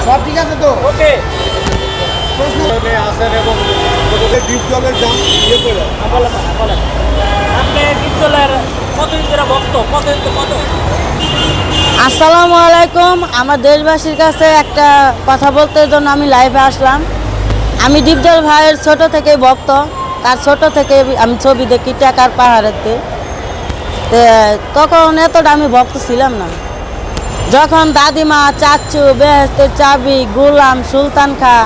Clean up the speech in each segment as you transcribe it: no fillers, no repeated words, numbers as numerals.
সব ঠিক আছে তো? ওকে। আসেন এবং ডিপ জলের দাম ইয়ে করে বলেন আপনি ডিপ জলের কতদিন ধরে ভক্ত কত আসসালামু আলাইকুম। আমার দেশবাসীর কাছে একটা কথা বলতে জন্য আমি লাইভে আসলাম। আমি ডিপজল ভাইয়ের ছোট থেকে ভক্ত, তার ছোট থেকে আমি ছবি দেখি টাকার পাহাড়েতে। তখন এতটা আমি ভক্ত ছিলাম না। যখন দাদিমা, চাচু, বেহেস্তের চাবি, গোলাম, সুলতান খা,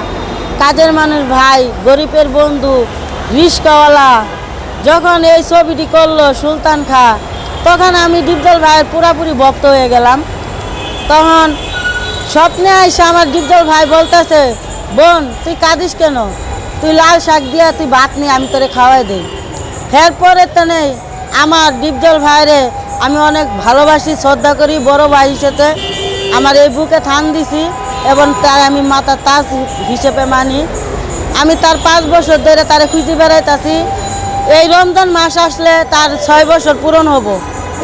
কাজের মানুষ ভাই, গরিবের বন্ধু, রিস্কাওয়ালা যখন এই ছবিটি করলো সুলতান খা, তখন আমি ডিপজল ভাইয়ের পুরাপুরি ভক্ত হয়ে গেলাম। তখন স্বপ্নে আইসা আমার ডিপজল ভাই বলতেছে, বোন তুই কাঁদিস কেন, তুই লাল শাক দিয়া তুই ভাত নিয়ে আমি তোরে খাওয়াই দিই। এরপরে তো নেই আমার ডিপজল ভাইরে আমি অনেক ভালোবাসি, শ্রদ্ধা করি, বড় ভাই হিসেবে আমার এই বুকে থান দিছি এবং তার আমি মাতার তাজ হিসেবে মানি। আমি তার 5 বছর ধরে তারে খুঁজে বেড়াইতেছি। এই রমজান মাস আসলে তার 6 বছর পূরণ হব।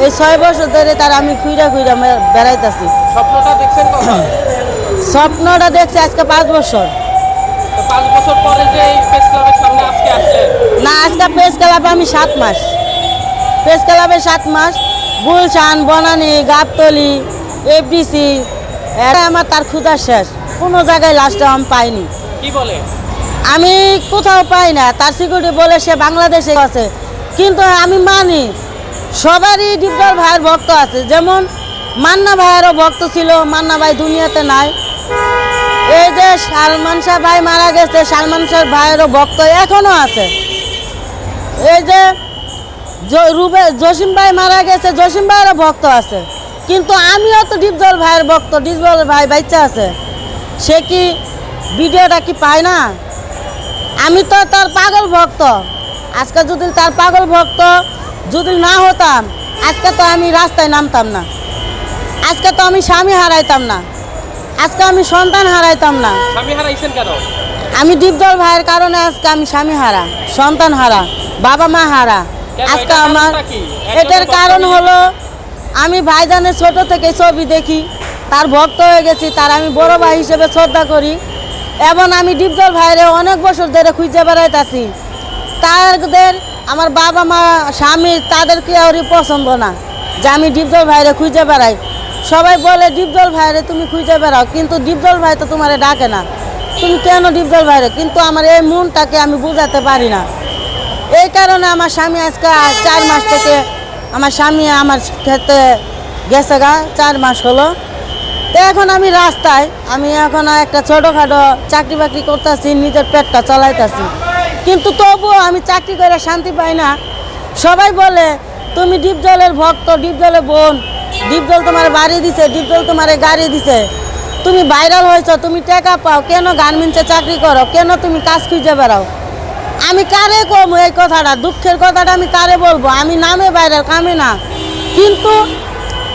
এই 6 বছর ধরে তার আমি খুঁজা বেড়াইতেছি। স্বপ্নটা দেখছেন কখন? স্বপ্নটা দেখছি আজকে 5 বছর। 5 বছর পরে যে প্রেস ক্লাবের সামনে আজকে আসছে না, আজকে প্রেস ক্লাবে আমি 7 মাস, প্রেস ক্লাবে 7 মাস, গুলশান, বনানী, গাবতলি, এফডিসি আমার তার খুঁজা শেষ। কোনো জায়গায় লাস্টে আমি পাইনি। কি বলে? আমি কোথাও পাই না। তার সিকিউরিটি বলে সে বাংলাদেশে আছে, কিন্তু আমি মানি সবারই ডিপজল ভাইয়ের ভক্ত আছে। যেমন মান্না ভাইয়েরও ভক্ত ছিল, মান্না ভাই দুনিয়াতে নাই। এই যে সালমান শাহ ভাই মারা গেছে, সালমান শাহ ভাইয়েরও ভক্ত এখনও আছে। এই যে জসিম ভাই মারা গেছে, জসিম ভাইয়েরও ভক্ত আছে। কিন্তু আমিও তো ডিপজল ভাইয়ের ভক্ত, ডিপজল ভাই বাচ্চা আছে, সে কি ভিডিওটা কি পায় না? আমি তো তার পাগল ভক্ত। আজকে যদি তার পাগল ভক্ত যদি না হতাম, আজকে তো আমি রাস্তায় নামতাম না, আজকে তো আমি স্বামী হারাইতাম না, আজকে আমি সন্তান হারাইতাম না। স্বামী হারাইছেন কেন? আমি ডিপজল ভাইয়ের কারণে আজকে আমি স্বামী হারা, সন্তান হারা, বাবা মা হারা। আজকে আমার এটার কারণ হলো আমি ভাইজানের ছোট থেকে ছবি দেখি, তার ভক্ত হয়ে গেছি, তার আমি বড় ভাই হিসেবে শ্রদ্ধা করি। এবং আমি ডিপজল ভাইরে অনেক বছর ধরে খুঁজে বেড়াইতেছি। তাদের আমার বাবা মা, স্বামী, তাদের কেউরই পছন্দ না যে আমি ডিপজল ভাইরে খুঁজে বেড়াই। সবাই বলে ডিপজল ভাইরে তুমি খুঁজে বেড়াও, কিন্তু ডিপজল ভাই তো তোমারে ডাকে না, তুমি কেন ডিপজল ভাইরে? কিন্তু আমার এই মনটাকে আমি বুঝাতে পারি না। এই কারণে আমার স্বামী আজকে 4 মাস থেকে আমার স্বামী আমার ক্ষেত্রে গেছে গা, 4 মাস হলো। তো এখন আমি রাস্তায়, আমি এখন একটা ছোটোখাটো চাকরি বাকরি করতেছি, নিজের পেটটা চালাইতেছি, কিন্তু তবুও আমি চাকরি করে শান্তি পাই না। সবাই বলে তুমি ডিপজলের ভক্ত, ডিপজলের বোন, ডিপজল তোমার বাড়ি দিছে, ডিপজল তোমার গাড়ি দিছে, তুমি ভাইরাল হয়েছ, তুমি টাকা পাও, কেন গার্মেন্টসে চাকরি করো, কেন তুমি কাজ খুঁজে বেড়াও? আমি কারে কম এই কথাটা, দুঃখের কথাটা আমি কারে বলবো? আমি নামে ভাইরাল, কামে না। কিন্তু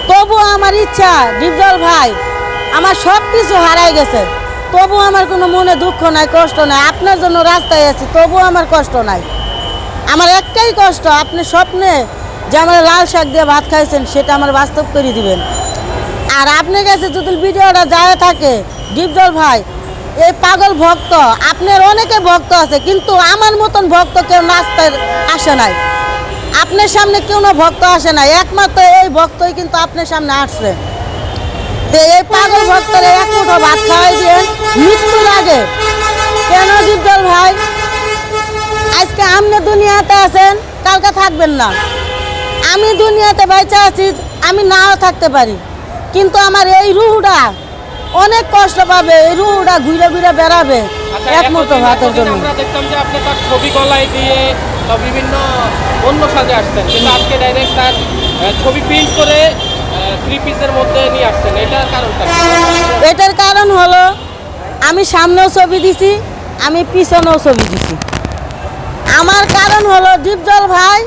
তবু আমার ইচ্ছা, ডিপজল ভাই আমার সব কিছু হারাই গেছে, তবু আমার কোনো মনে দুঃখ নাই, কষ্ট নাই। আপনার জন্য রাস্তায় আছি, তবু আমার কষ্ট নাই। আমার একটাই কষ্ট, আপনি স্বপ্নে যে আমার লাল শাক দিয়ে ভাত খাইছেন সেটা আমার বাস্তব করে দিবেন। আর আপনার কাছে যদি ভিডিওটা যায় থাকে, ডিপজল ভাই এই পাগল ভক্ত, আপনার অনেকে ভক্ত আছে, কিন্তু আমার মতন ভক্ত কেউ রাস্তায় আসে নাই, আপনার সামনে কেউ না ভক্ত আসে নাই, একমাত্র এই ভক্তই কিন্তু আপনার সামনে আসছে। এই পাগল ভক্তরে এক মুঠো ভাত খাওয়াই দিয়ে মৃত্যুর আগে কেন ডিপজল ভাই? আজকে আপনি দুনিয়াতে আছেন, কালকে থাকবেন না। আমি দুনিয়াতে বেঁচে আছি, আমি নাও থাকতে পারি, কিন্তু আমার এই রুহটা অনেক কষ্ট পাবে, এই রুহটা ঘুরে ঘুরে বেড়াবে এক মুঠো ভাতের জন্য। আমরা দেখতাম যে আপনি তার ছবি গলায় দিয়ে বিভিন্ন অন্য সাজে আসতেন, কিন্তু আজকে ডাইরেক্ট তার ছবি প্রিন্ট করে 3 পিসের মধ্যে নিয়ে আসছেন। এটার কারণটা? এটার কারণ হলো আমি সামনেও ছবি দিছি, আমি পিছনেও ছবি দিছি। আমার কারণ হলো ডিপজল ভাই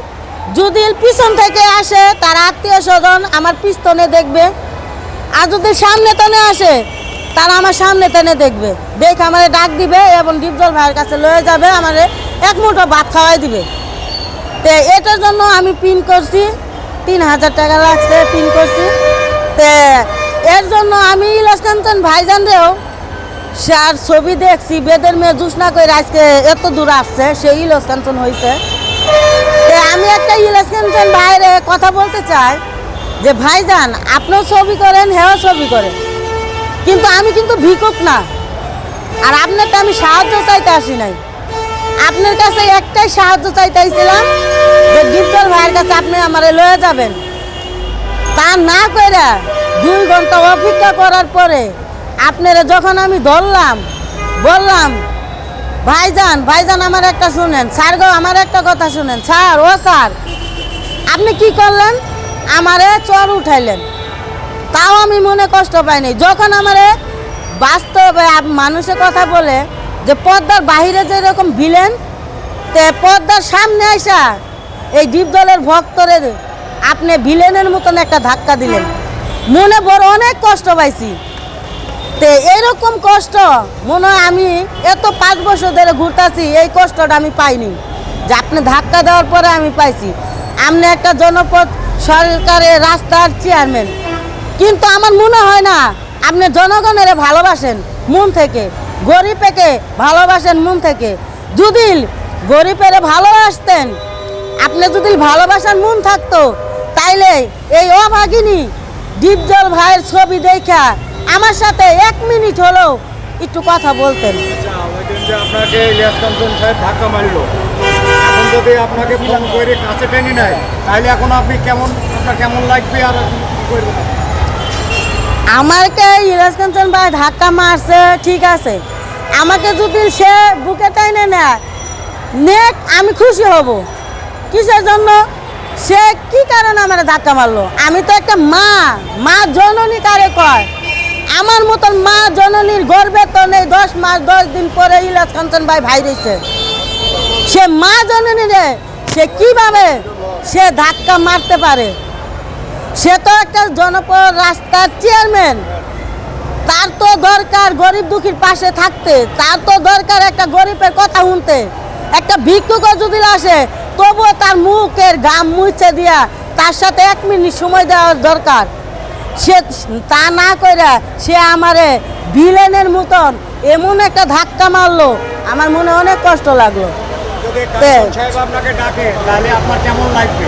যদি পিছন থেকে আসে, তার আত্মীয় স্বজন আমার পিছনে দেখবে, আর যদি সামনে টানে আসে তারা আমার সামনে টেনে দেখবে, দেখে আমারে ডাক দিবে এবং ডিপজল ভাইয়ের কাছে লয়ে যাবে, আমারে এক মুঠো ভাত খাওয়াই দিবে। তো এটার জন্য আমি পিন করছি, 3000 টাকা লাগছে পিন করছি। তো এর জন্য আমি ইলিয়াস কাঞ্চন ভাইজানরেও আর ছবি দেখছি, বেদের মেয়ে জুসনা করে আজকে এত দূর আসছে, সে ইলিয়াস কাঞ্চন হয়েছে। তো আমি একটা ইলিয়াস কাঞ্চন ভাইরে কথা বলতে চাই যে ভাইজান আপনিও ছবি করেন, হ্যাঁ ছবি করেন, কিন্তু আমি কিন্তু ভিক্ষুক না। আর আপনার তো আমি সাহায্য চাইতে আসি নাই, আপনার কাছে একটাই সাহায্য চাইতে আইছিলাম যে ডিপজল ভাইয়ের কাছে আপনি আমারে লয়ে যাবেন। তা না কইরা 2 ঘন্টা অপেক্ষা করার পরে আপনারা যখন আমি ধরলাম, বললাম ভাইজান ভাইজান আমার একটা শুনেন, স্যার গো আমার একটা কথা শুনেন, স্যার ও স্যার আপনি কি করলেন, আমারে চর উঠাইলেন। তাও আমি মনে কষ্ট পাইনি। যখন আমারে বাস্তবে মানুষের কথা বলে যে পর্দার বাহিরে যেরকম ভিলেন, তে পর্দার সামনে আইসা এই ডিপজলের ভক্তরে আপনি ভিলেনের মতন একটা ধাক্কা দিলেন, মনে বড় অনেক কষ্ট পাইছি। তে এরকম কষ্ট মনে হয় আমি এত 5 বছর ধরে ঘুরতাছি, এই কষ্টটা আমি পাইনি যে আপনি ধাক্কা দেওয়ার পরে আমি পাইছি। আপনি একটা জনপদ সরকারের রাস্তার চেয়ারম্যান, কিন্তু আমার মনে হয় না আপনি জনগণের ভালোবাসেন মন থেকে, গরিবকে ভালোবাসেন মন থেকে। যদি গরিবের ভালোবাসতেন, আপনি যদি ভালোবাসার মন থাকতো, তাইলে এই অভাগিনী ডিপজল ভাইয়ের ছবি দেখা আমার সাথে 1 মিনিট হলেও একটু কথা বলতেন। আচ্ছা, ওই দিন যে আপনাকে ইলিয়াস কাঞ্চন সাহেব ধাক্কা মারলো, এখন যদি আপনাকে ফোন করে কাছে টেনে নেয়, তাহলে এখন আপনি আপনার কেমন লাগবে আর আপনি কি করবেন? আমাকে ইলিয়াস কাঞ্চন ভাই ধাক্কা মারছে ঠিক আছে, আমাকে যদি সে বুকে টাইনে নেয় নেক আমি খুশি হব। কিসের জন্য, সে কি কারণে আমার ধাক্কা মারলো? আমি তো একটা মা জননী কারে কয়, আমার মতন মা জননীর গর্বে তো নেই 10 মাস 10 দিন পরে ইলিয়াস কাঞ্চন ভাই রয়েছে। সে মা জননী রে সে কিভাবে সে ধাক্কা মারতে পারে? সে তো একটা জনপদ রাস্তার চেয়ারম্যান, তার তো দরকার গরিব দুঃখীর পাশে থাকতে, তার তো দরকার একটা গরিবের কথা শুনতে। একটা ভিক্ষুকও যদি আসে তবুও তার মুখের ঘাম মুছে দিয়া তার সাথে 1 মিনিট সময় দেওয়ার দরকার। সে তা না কইরা সে আমারে ভিলেনের মতন এমন একটা ধাক্কা মারলো, আমার মনে অনেক কষ্ট লাগলো। যদি কাঞ্চন সাহেব আপনাকে ডাকে তাহলে আপনার কেমন লাগবে?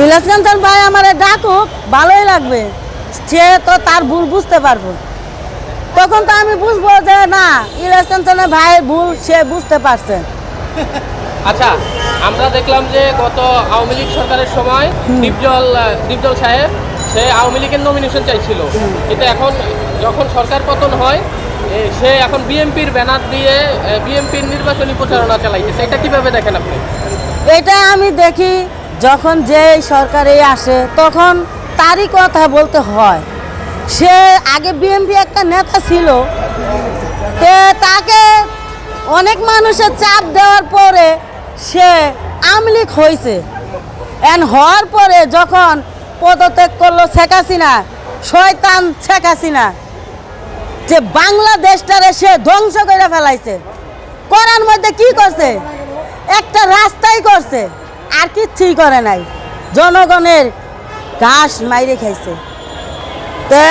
ইলিয়াস কাঞ্চন ভাই আমারে ডাকুক, ভালোই লাগবে। সে তো তার ভুল বুঝতে পারবো, তখন তো আমি বুঝবো যে না ইলিয়াস কাঞ্চনের ভাইয়ের ভুল সে বুঝতে পারছে। আচ্ছা, আমরা দেখলাম যে গত আওয়ামী লীগ সরকারের সময় ডিপজল সাহেব সে আওয়ামী লীগের নমিনেশন চাইছিল, কিন্তু এখন যখন সরকার পতন হয় সে এখন বিএনপির ব্যানার দিয়ে বিএনপির নির্বাচনী প্রচারণা চালাইতেছে, এটা কিভাবে দেখেন আপনি? এটা আমি দেখি যখন যে সরকারে আসে তখন তারই কথা বলতে হয়। সে আগে বিএনপি একটা নেতা ছিল, তাকে অনেক মানুষের চাপ দেওয়ার পরে সে আওয়ামী লীগ হয়েছে। হওয়ার পরে যখন পদত্যাগ করলো শেখ হাসিনা, শয়তান শেখ হাসিনা, যে বাংলাদেশটারে সে ধ্বংস করে ফেলাইছে। করার মধ্যে কি করছে? একটা রাস্তাই করছে, আর কিচ্ছুই করে নাই। জনগণের ঘাস মাইরে খাইছে। তো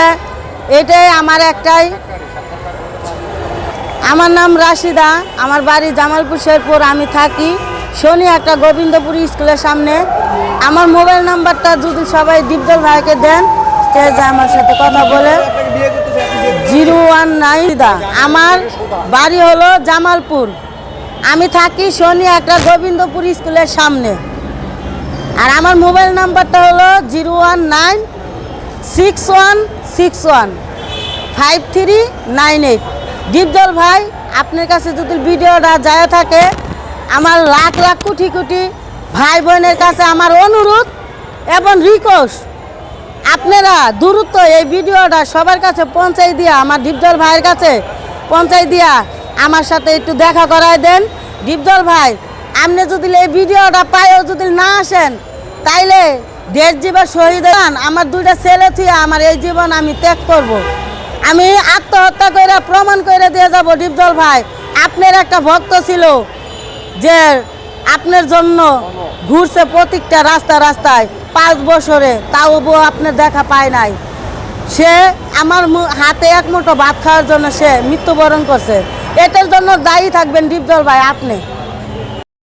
এটাই আমার একটাই, আমার নাম রাশিদা, আমার বাড়ি জামালপুর শেরপুর, আমি থাকি শনি একটা গোবিন্দপুর স্কুলের সামনে। আমার মোবাইল নাম্বারটা যদি সবাই ডিপজল ভাইকে দেন, সে যে আমার সাথে কথা বলে 019। আমার বাড়ি হলো জামালপুর, আমি থাকি শনি একটা গোবিন্দপুর স্কুলের সামনে। আর আমার মোবাইল নাম্বারটা হলো 01961615398। ডিপজল ভাই আপনার কাছে যদি ভিডিওটা যায় থাকে, আমার লাখ লাখ কোটি কোটি ভাই বোনের কাছে আমার অনুরোধ এবং রিকোয়েস্ট, আপনারা দ্রুত এই ভিডিওটা সবার কাছে পৌঁছাই দিয়া, আমার ডিপজল ভাইয়ের কাছে পৌঁছাই দিয়া আমার সাথে একটু দেখা করায় দেন। ডিপজল ভাই আপনি যদি এই ভিডিওটা পাইও যদি না আসেন, তাইলে দেশ জীবন শহীদ হন। আমার 2টা ছেলে থুয়ে আমার এই জীবন আমি ত্যাগ করব। আমি আত্মহত্যা করে প্রমাণ করে দিয়ে যাব। ডিপজল ভাই আপনার একটা ভক্ত ছিল যে আপনার জন্য ঘুরছে প্রত্যেকটা রাস্তায় 5 বছরে, তাও আপনার দেখা পায় নাই। সে আমার হাতে এক মুঠো ভাত খাওয়ার জন্য সে মৃত্যুবরণ করছে। এটার জন্য দায়ী থাকবেন ডিপজল ভাই আপনি।